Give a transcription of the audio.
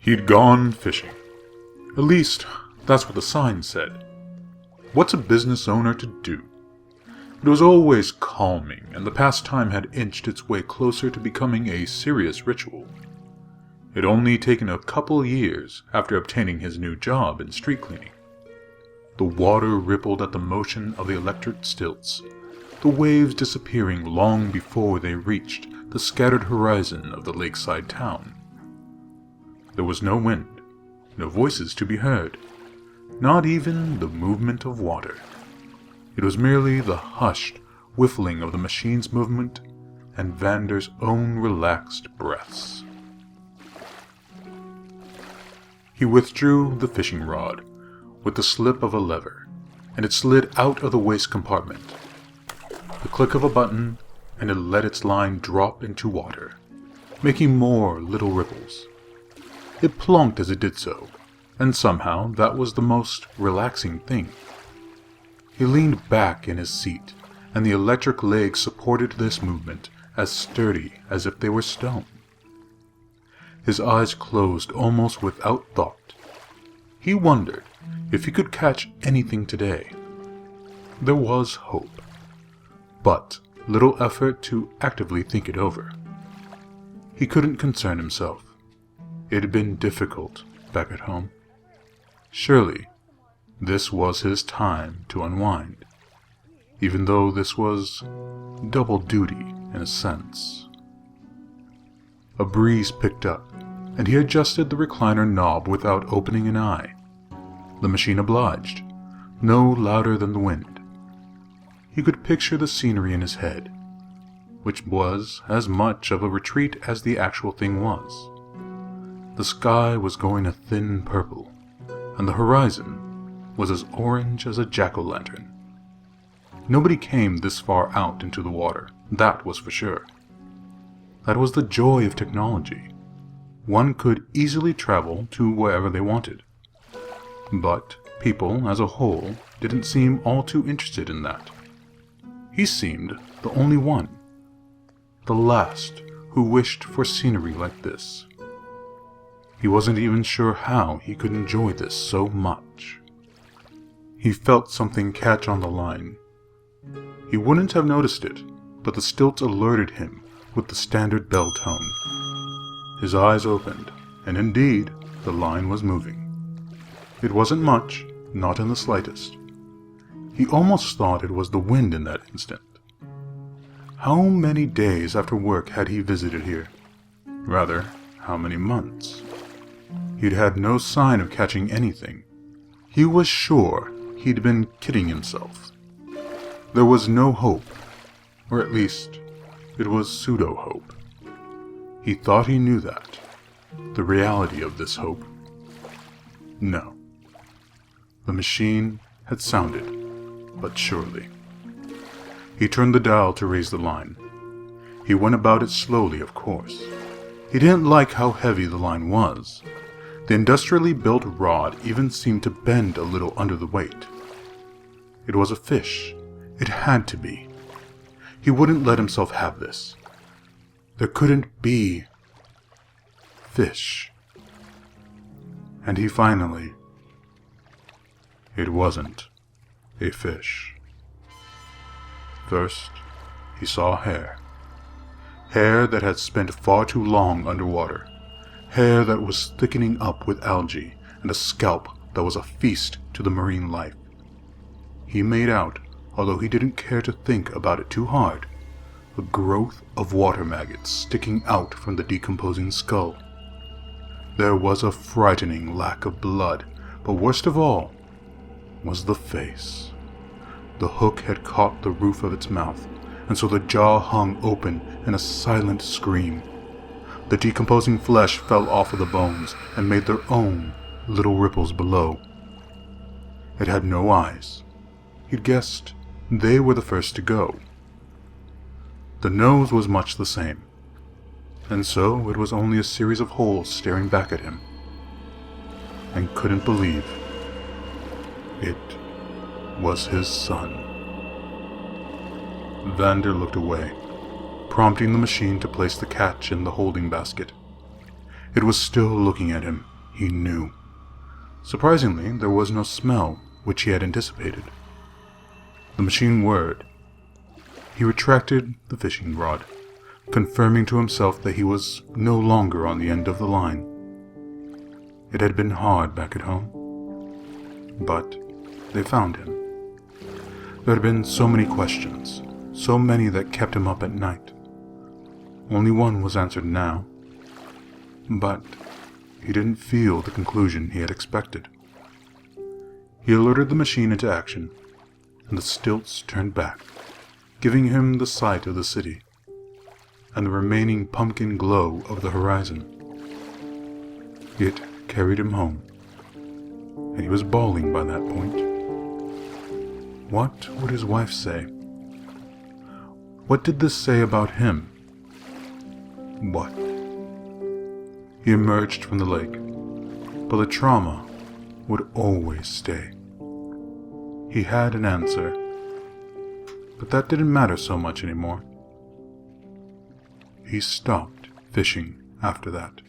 He'd gone fishing. At least, that's what the sign said. What's a business owner to do? It was always calming, and the pastime had inched its way closer to becoming a serious ritual. It had only taken a couple years after obtaining his new job in street cleaning. The water rippled at the motion of the electric stilts, the waves disappearing long before they reached the scattered horizon of the lakeside town. There was no wind, no voices to be heard, not even the movement of water. It was merely the hushed whiffling of the machine's movement and Vander's own relaxed breaths. He withdrew the fishing rod with the slip of a lever, and it slid out of the waste compartment. The click of a button, and it let its line drop into water, making more little ripples. It plonked as it did so, and somehow that was the most relaxing thing. He leaned back in his seat, and the electric legs supported this movement as sturdy as if they were stone. His eyes closed almost without thought. He wondered if he could catch anything today. There was hope, but little effort to actively think it over. He couldn't concern himself. It had been difficult back at home. Surely, this was his time to unwind, even though this was double duty in a sense. A breeze picked up, and he adjusted the recliner knob without opening an eye. The machine obliged, no louder than the wind. He could picture the scenery in his head, which was as much of a retreat as the actual thing was. The sky was going a thin purple, and the horizon was as orange as a jack-o'-lantern. Nobody came this far out into the water, that was for sure. That was the joy of technology. One could easily travel to wherever they wanted. But people, as a whole, didn't seem all too interested in that. He seemed the only one, the last who wished for scenery like this. He wasn't even sure how he could enjoy this so much. He felt something catch on the line. He wouldn't have noticed it, but the stilts alerted him with the standard bell tone. His eyes opened, and indeed, the line was moving. It wasn't much, not in the slightest. He almost thought it was the wind in that instant. How many days after work had he visited here? Rather, how many months? He'd had no sign of catching anything. He was sure he'd been kidding himself. There was no hope, or at least, it was pseudo-hope. He thought he knew that. The reality of this hope? No. The machine had sounded, but surely. He turned the dial to raise the line. He went about it slowly, of course. He didn't like how heavy the line was. The industrially built rod even seemed to bend a little under the weight. It was a fish. It had to be. He wouldn't let himself have this. There couldn't be fish. And he finally... It wasn't a fish. First, he saw hair. Hair that had spent far too long underwater. Hair that was thickening up with algae, and a scalp that was a feast to the marine life. He made out, although he didn't care to think about it too hard, a growth of water maggots sticking out from the decomposing skull. There was a frightening lack of blood, but worst of all was the face. The hook had caught the roof of its mouth, and so the jaw hung open in a silent scream. The decomposing flesh fell off of the bones and made their own little ripples below. It had no eyes. He'd guessed they were the first to go. The nose was much the same, and so it was only a series of holes staring back at him. And couldn't believe it was his son. Vander looked away, prompting the machine to place the catch in the holding basket. It was still looking at him, he knew. Surprisingly, there was no smell which he had anticipated. The machine whirred. He retracted the fishing rod, confirming to himself that he was no longer on the end of the line. It had been hard back at home, but they found him. There had been so many questions, so many that kept him up at night. Only one was answered now, but he didn't feel the conclusion he had expected. He alerted the machine into action, and the stilts turned back, giving him the sight of the city, and the remaining pumpkin glow of the horizon. It carried him home, and he was bawling by that point. What would his wife say? What did this say about him? What? He emerged from the lake, but the trauma would always stay. He had an answer, but that didn't matter so much anymore. He stopped fishing after that.